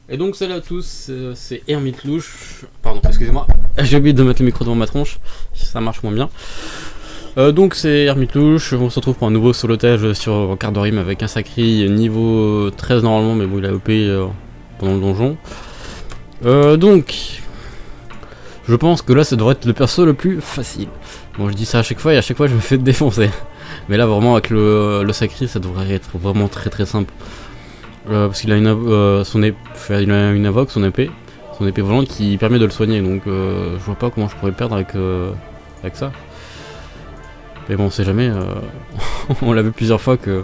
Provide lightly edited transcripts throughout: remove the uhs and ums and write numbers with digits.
Et donc salut à tous, c'est Hermite Louche. Pardon, excusez-moi, j'ai oublié de mettre le micro devant ma tronche, ça marche moins bien. Donc c'est Hermite Louche, on se retrouve pour un nouveau solotage sur Cardorim avec un sacré niveau 13 normalement, mais bon il a OP pendant le donjon. Donc, je pense que là ça devrait être le perso le plus facile. Bon je dis ça à chaque fois et à chaque fois je me fais défoncer. Mais là vraiment avec le sacré ça devrait être vraiment très simple. Parce qu'il a il a une invoque, son épée volante qui permet de le soigner, donc je vois pas comment je pourrais perdre avec ça. Mais bon, on sait jamais, on l'a vu plusieurs fois que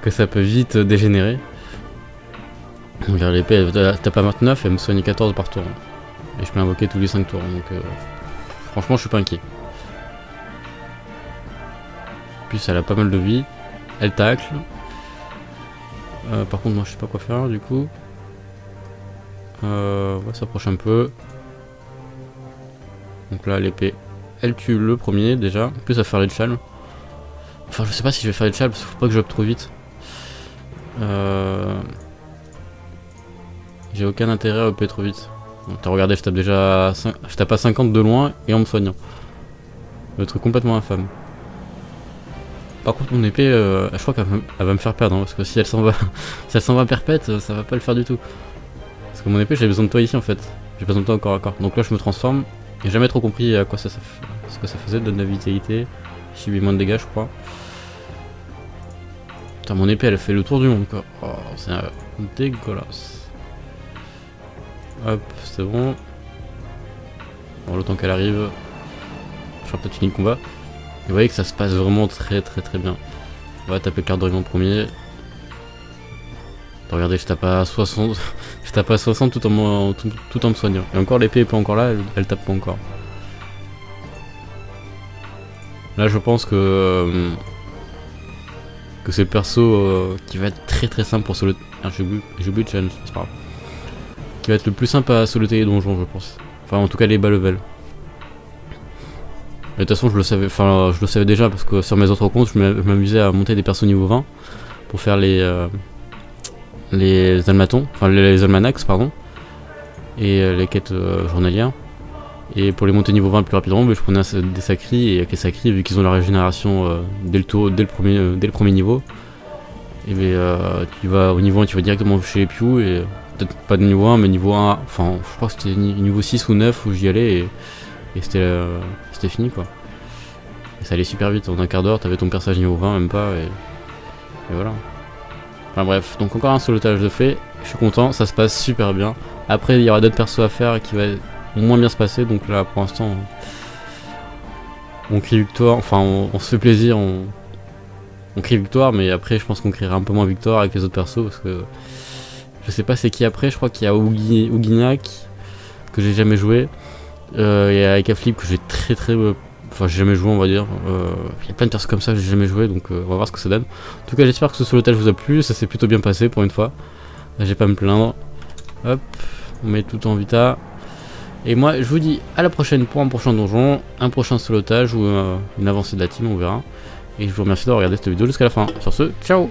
ça peut vite dégénérer. Regarde, l'épée elle tape à 29, elle me soigne 14 par tour. Et je peux l'invoquer tous les 5 tours, donc franchement je suis pas inquiet. Puis elle a pas mal de vie, elle tacle. Par contre moi je sais pas quoi faire du coup. On va s'approcher un peu. Donc là l'épée elle tue le premier déjà. En plus ça va faire les chals. Enfin je sais pas si je vais faire les chals parce qu'il faut pas que j'ope trop vite. J'ai aucun intérêt à OP trop vite. Donc t'as regardé, je tape déjà je tape à 50 de loin et en me soignant. Le truc complètement infâme. Par contre mon épée, je crois qu'elle va me faire perdre, hein, parce que si elle s'en va, si elle s'en va perpète, ça va pas le faire du tout. Parce que mon épée, j'ai besoin de toi ici en fait. J'ai besoin de toi encore à corps. Donc là je me transforme. J'ai jamais trop compris à quoi ce que ça faisait, donne de la vitalité. Je subis moins de dégâts je crois. Putain mon épée elle fait le tour du monde quoi. Oh c'est dégueulasse. Hop, c'est bon. Bon le temps qu'elle arrive. Je ferai peut-être fini le combat. Et vous voyez que ça se passe vraiment très bien. On va taper le Cardorim en premier. Regardez, je tape à 60, je tape à 60 tout en me soignant. Et encore l'épée est pas encore là, elle tape pas encore. Là je pense que c'est le perso qui va être très simple pour solo. Ah, j'ai oublié de challenge, c'est pas grave. Qui va être le plus simple à soloter les donjons je pense. Enfin en tout cas les bas level. De toute façon je le savais déjà parce que sur mes autres comptes je m'amusais à monter des persos niveau 20 pour faire les almatons, enfin les almanacs pardon, et les quêtes journalières. Et pour les monter niveau 20 plus rapidement, je prenais des sacris, et avec les sacris vu qu'ils ont la régénération dès le premier niveau, et tu vas au niveau 1, tu vas directement chez les Piou, et peut-être pas de niveau 1 mais niveau 1, enfin je crois que c'était niveau 6 ou 9 où j'y allais et c'était fini quoi. Et ça allait super vite, en un quart d'heure t'avais ton personnage niveau 20 même pas et voilà. Enfin bref, donc encore un solotage de fait, je suis content, ça se passe super bien. Après il y aura d'autres persos à faire qui va moins bien se passer, donc là pour l'instant on crie victoire, enfin on se fait plaisir, on crie victoire, mais après je pense qu'on criera un peu moins victoire avec les autres persos parce que je sais pas c'est qui après, je crois qu'il y a Ougignac que j'ai jamais joué. Il y a Ekaflip que j'ai enfin j'ai jamais joué on va dire. Il y a plein de persos comme ça que j'ai jamais joué, donc on va voir ce que ça donne. En tout cas j'espère que ce solotage vous a plu, ça s'est plutôt bien passé pour une fois. Là, j'ai pas à me plaindre. Hop, on met tout en vita. Et moi je vous dis à la prochaine pour un prochain donjon, un prochain solotage ou une avancée de la team, on verra. Et je vous remercie d'avoir regardé cette vidéo jusqu'à la fin. Sur ce, ciao.